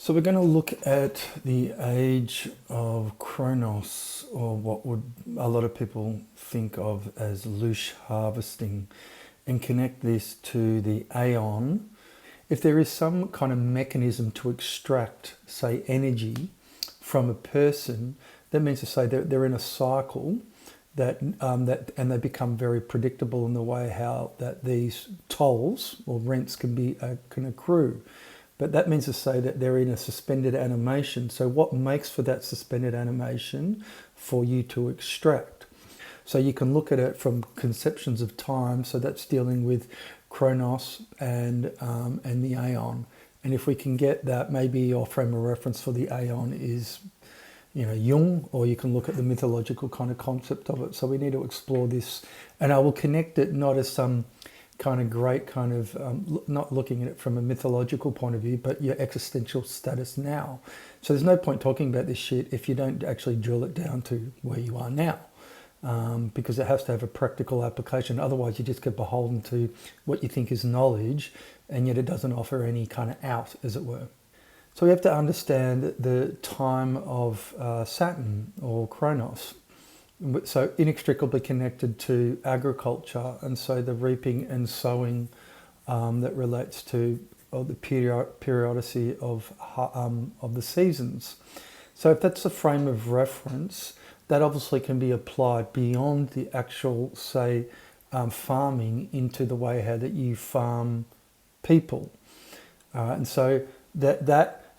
So we're going to look at the age of Chronos, or what would a lot of people think of as Loosh harvesting, and connect this to the Aion. If there is some kind of mechanism to extract, say, energy from a person, that means to say they're in a cycle and they become very predictable in the way how that these tolls or rents can accrue. But that means to say that they're in a suspended animation. So what makes for that suspended animation for you to extract? So you can look at it from conceptions of time. So that's dealing with Chronos and the Aion. And if we can get that, maybe your frame of reference for the Aion is, Jung, or you can look at the mythological kind of concept of it. So we need to explore this, and I will connect it not as some kind of great kind of not looking at it from a mythological point of view, but your existential status now. So there's no point talking about this shit if you don't actually drill it down to where you are now, because it has to have a practical application. Otherwise you just get beholden to what you think is knowledge, and yet it doesn't offer any kind of out, as it were. So we have to understand the time of Saturn, or Chronos. So inextricably connected to agriculture, and so the reaping and sowing that relates to the periodicity of the seasons. So if that's a frame of reference, that obviously can be applied beyond the actual, say, farming into the way how that you farm people. And so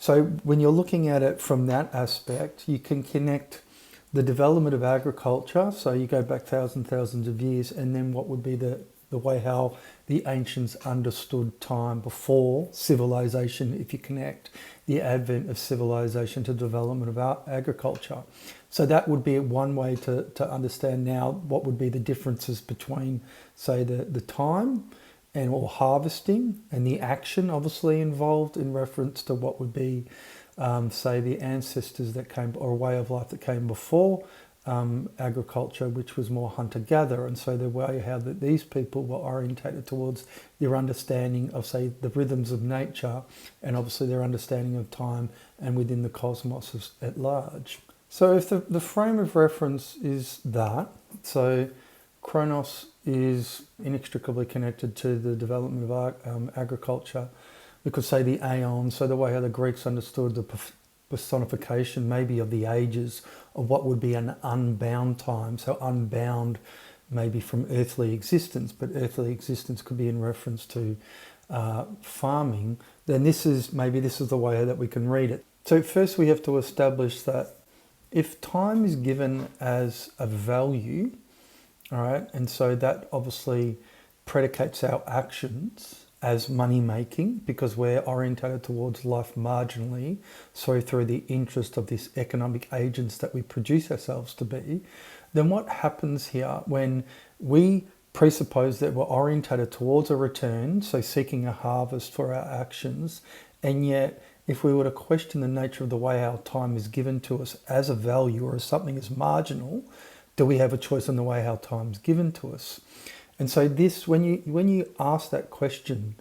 so when you're looking at it from that aspect, you can connect the development of agriculture, so you go back thousands of years, and then what would be the way how the ancients understood time before civilization, if you connect the advent of civilization to development of agriculture. So that would be one way to understand now what would be the differences between, say, the time and or harvesting, and the action obviously involved in reference to what would be say the ancestors that came, or a way of life that came before agriculture, which was more hunter-gatherer. And so the way how that these people were orientated towards their understanding of, say, the rhythms of nature, and obviously their understanding of time and within the cosmos at large. So if the frame of reference is that, so Chronos is inextricably connected to the development of agriculture. We could say the Aion, so the way how the Greeks understood the personification maybe of the ages of what would be an unbound time. So unbound maybe from earthly existence, but earthly existence could be in reference to farming. Then this is the way that we can read it. So first we have to establish that if time is given as a value, all right, and so that obviously predicates our actions as money making, because we're orientated towards life marginally, so through the interest of this economic agents that we produce ourselves to be, then what happens here when we presuppose that we're orientated towards a return, so seeking a harvest for our actions, and yet if we were to question the nature of the way our time is given to us as a value or as something as marginal, do we have a choice in the way how time is given to us? And so this, when you ask that question,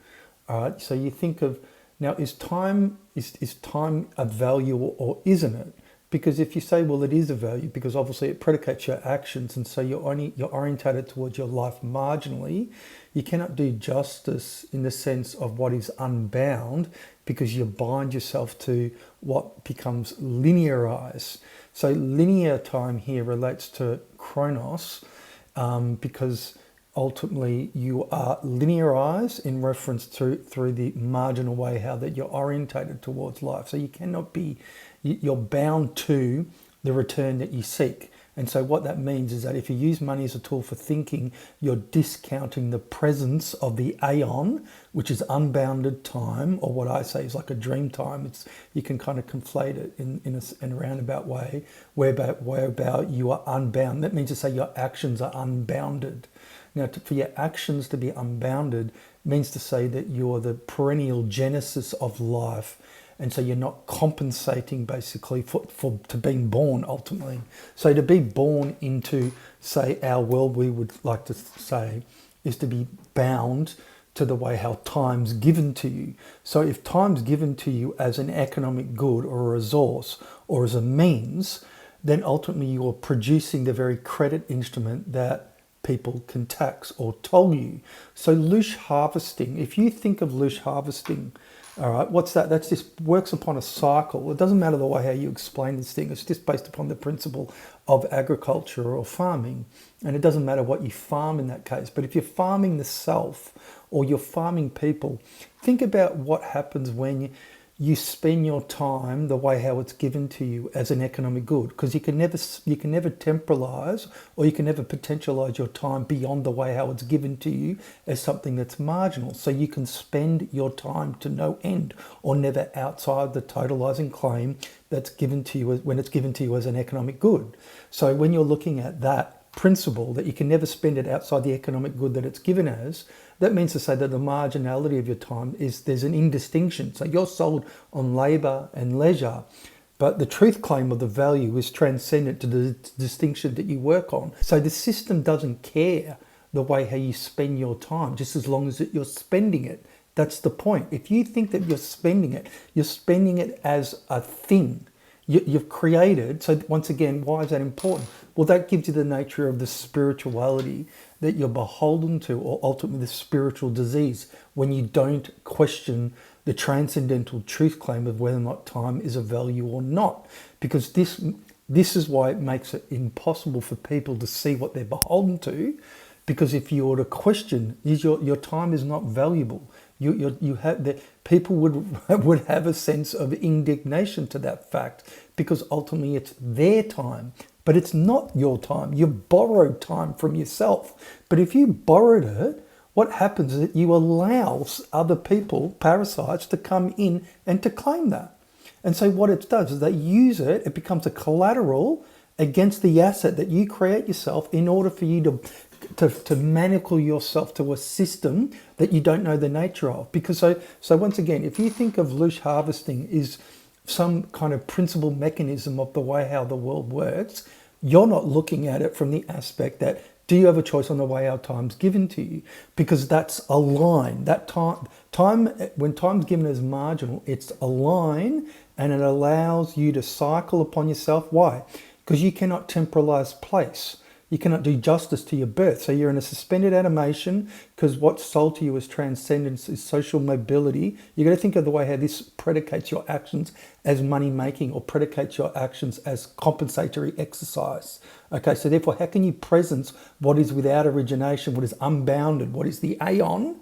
all right, so you think of, now is time a value or isn't it? Because if you say, well, it is a value, because obviously it predicates your actions, and so you're orientated towards your life marginally, you cannot do justice in the sense of what is unbound, because you bind yourself to what becomes linearized. So linear time here relates to Chronos, because ultimately you are linearized in reference through the marginal way how that you're orientated towards life. So you cannot be, you're bound to the return that you seek. And so what that means is that if you use money as a tool for thinking, you're discounting the presence of the Aion, which is unbounded time, or what I say is like a dream time. You can kind of conflate it in a roundabout way, whereby you are unbound. That means to say your actions are unbounded. Now, for your actions to be unbounded means to say that you're the perennial genesis of life. And so you're not compensating basically to being born ultimately. So to be born into, say, our world, we would like to say, is to be bound to the way how time's given to you. So if time's given to you as an economic good or a resource or as a means, then ultimately you are producing the very credit instrument that people can tax or toll you. So loosh harvesting, if you think of loosh harvesting, all right, what's that? That's just works upon a cycle. It doesn't matter the way how you explain this thing. It's just based upon the principle of agriculture or farming. And it doesn't matter what you farm in that case. But if you're farming the self or you're farming people, think about what happens when you spend your time the way how it's given to you as an economic good, because you can never temporalize or you can never potentialize your time beyond the way how it's given to you as something that's marginal. So you can spend your time to no end or never outside the totalizing claim that's given to you when it's given to you as an economic good. So when you're looking at that principle that you can never spend it outside the economic good that it's given as, that means to say that the marginality of your time is there's an indistinction. So you're sold on labour and leisure, but the truth claim of the value is transcendent to the distinction that you work on. So the system doesn't care the way how you spend your time, just as long as you're spending it. That's the point. If you think that you're spending it as a thing. You've created, so once again, why is that important? Well, that gives you the nature of the spirituality that you're beholden to, or ultimately the spiritual disease, when you don't question the transcendental truth claim of whether or not time is a value or not. Because this is why it makes it impossible for people to see what they're beholden to, because if you were to question, your time is not valuable. You have the people would have a sense of indignation to that fact, because ultimately it's their time, but it's not your time. You borrowed time from yourself. But if you borrowed it, what happens is that you allow other people, parasites, to come in and to claim that. And so what it does is they use it. It becomes a collateral against the asset that you create yourself in order for you to manacle yourself to a system that you don't know the nature of. Because so once again, if you think of loosh harvesting is some kind of principal mechanism of the way how the world works, you're not looking at it from the aspect that, do you have a choice on the way our time's given to you? Because that's a line. That time, when time's given as marginal, it's a line, and it allows you to cycle upon yourself. Why? Because you cannot temporalize place. You cannot do justice to your birth. So you're in a suspended animation, because what's sold to you as transcendence is social mobility. You've got to think of the way how this predicates your actions as money making, or predicates your actions as compensatory exercise. Okay, so therefore, how can you presence what is without origination, what is unbounded, what is the Aion,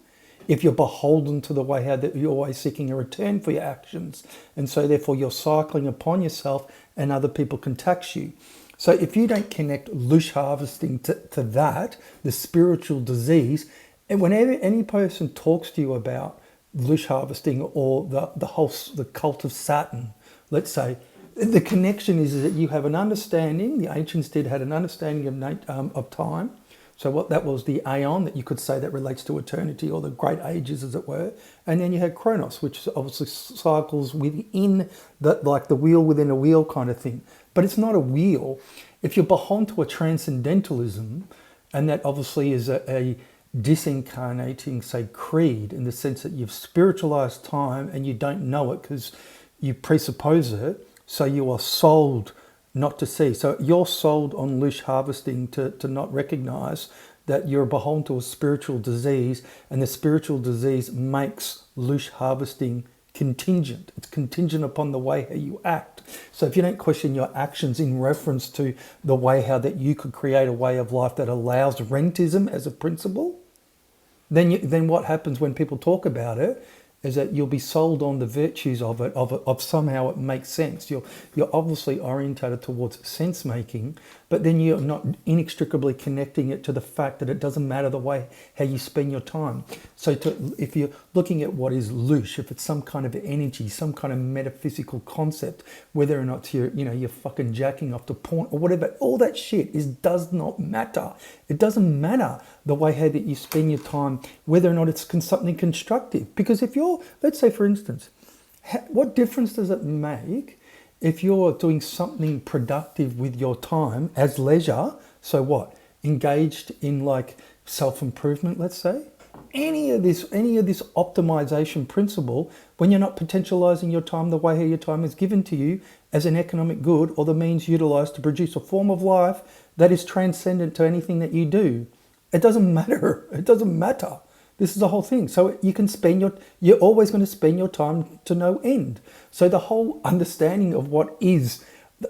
if you're beholden to the way how that you're always seeking a return for your actions? And so therefore you're cycling upon yourself, and other people can tax you. So if you don't connect loosh harvesting to that, the spiritual disease, and whenever any person talks to you about loosh harvesting or the cult of Saturn, let's say, the connection is that you have an understanding, the ancients had an understanding of time. So what that was, the Aion, that you could say that relates to eternity, or the great ages, as it were. And then you had Chronos, which obviously cycles within like the wheel within a wheel kind of thing. But it's not a wheel. If you're beholden to a transcendentalism, and that obviously is a disincarnating, say, creed, in the sense that you've spiritualized time and you don't know it because you presuppose it, so you are sold not to see. So you're sold on loosh harvesting to not recognize that you're beholden to a spiritual disease, and the spiritual disease makes loosh harvesting contingent. It's contingent upon the way how you act. So if you don't question your actions in reference to the way how that you could create a way of life that allows rentism as a principle, then what happens when people talk about it is that you'll be sold on the virtues of it, of somehow it makes sense. You're obviously orientated towards sense making, but then you're not inextricably connecting it to the fact that it doesn't matter the way how you spend your time. So if you're looking at what is loosh, if it's some kind of energy, some kind of metaphysical concept, whether or not you're fucking jacking off to porn or whatever, all that shit does not matter. It doesn't matter the way how that you spend your time, whether or not it's something constructive. Because if you're, let's say for instance, what difference does it make if you're doing something productive with your time as leisure? So what? Engaged in like self-improvement, let's say. any of this optimization principle when you're not potentializing your time the way your time is given to you as an economic good or the means utilized to produce a form of life that is transcendent to anything that you do. It doesn't matter. It doesn't matter. This is the whole thing. So you can you're always going to spend your time to no end. So the whole understanding of what is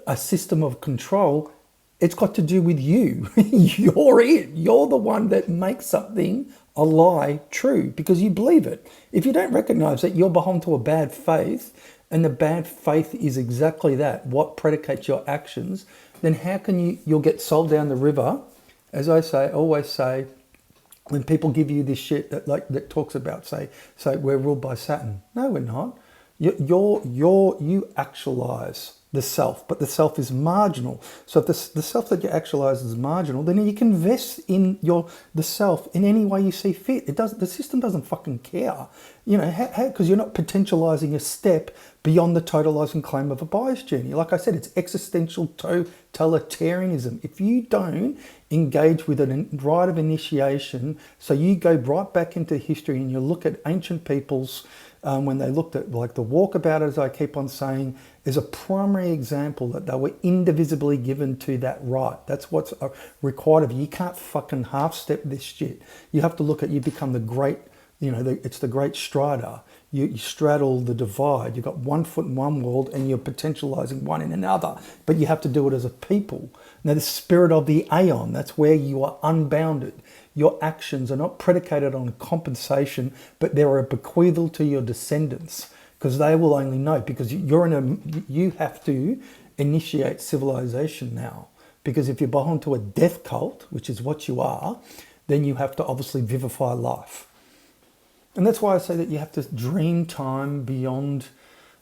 a system of control, it's got to do with you. You're it. You're the one that makes something, a lie, true because you believe it. If you don't recognize that you're beholden to a bad faith, and the bad faith is exactly that, what predicates your actions, then how can you'll get sold down the river, as I always say, when people give you this shit that talks about say we're ruled by Saturn. No, we're not. You actualize the self, but the self is marginal. So if the self that you actualize is marginal, then you can invest in the self in any way you see fit. The system doesn't fucking care, because you're not potentializing a step beyond the totalizing claim of a bias journey. Like I said, it's existential totalitarianism. If you don't engage with a rite of initiation, so you go right back into history and you look at ancient peoples. When they looked at like the walkabout, as I keep on saying, is a primary example that they were indivisibly given to that right. That's what's required of you. You can't fucking half step this shit. You have to look at, you become the great, it's the great strider. You straddle the divide. You've got 1 foot in one world and you're potentializing one in another. But you have to do it as a people. Now the spirit of the Aion, that's where you are unbounded. Your actions are not predicated on compensation, but they're a bequeathal to your descendants because they will only know, because you have to initiate civilization now. Because if you're beholden to a death cult, which is what you are, then you have to obviously vivify life. And that's why I say that you have to dream time beyond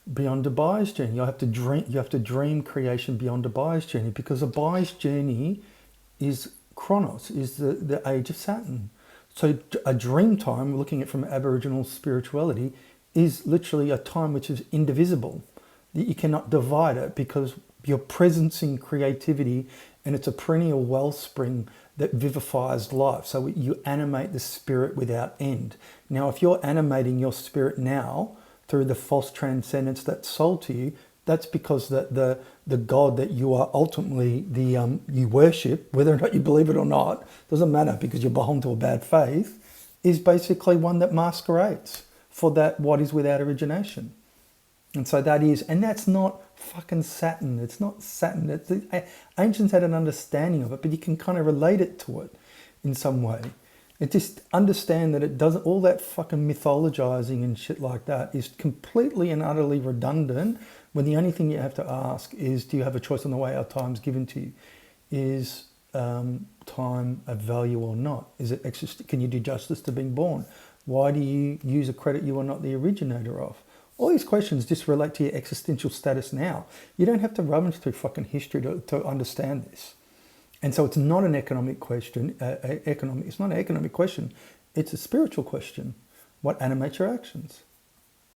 a buyer's journey. You have to dream creation beyond a buyer's journey, because a buyer's journey is Chronos, is the age of Saturn. So a dream time, looking at it from Aboriginal spirituality, is literally a time which is indivisible. You cannot divide it because your presence in creativity, and it's a perennial wellspring that vivifies life. So you animate the spirit without end. Now, if you're animating your spirit now through the false transcendence that's sold to you, that's because the God that you are ultimately you worship, whether or not you believe it or not, doesn't matter because you're beholden to a bad faith, is basically one that masquerades for that what is without origination. And so that's not fucking Saturn. It's not Saturn. The ancients had an understanding of it, but you can kind of relate it to it in some way. And just understand that it doesn't, all that fucking mythologizing and shit like that is completely and utterly redundant, when the only thing you have to ask is, do you have a choice on the way our time's given to you? Is time of value or not? Can you do justice to being born? Why do you use a credit you are not the originator of? All these questions just relate to your existential status now. You don't have to rummage through fucking history to understand this. And so it's not an economic question. It's not an economic question. It's a spiritual question. What animates your actions?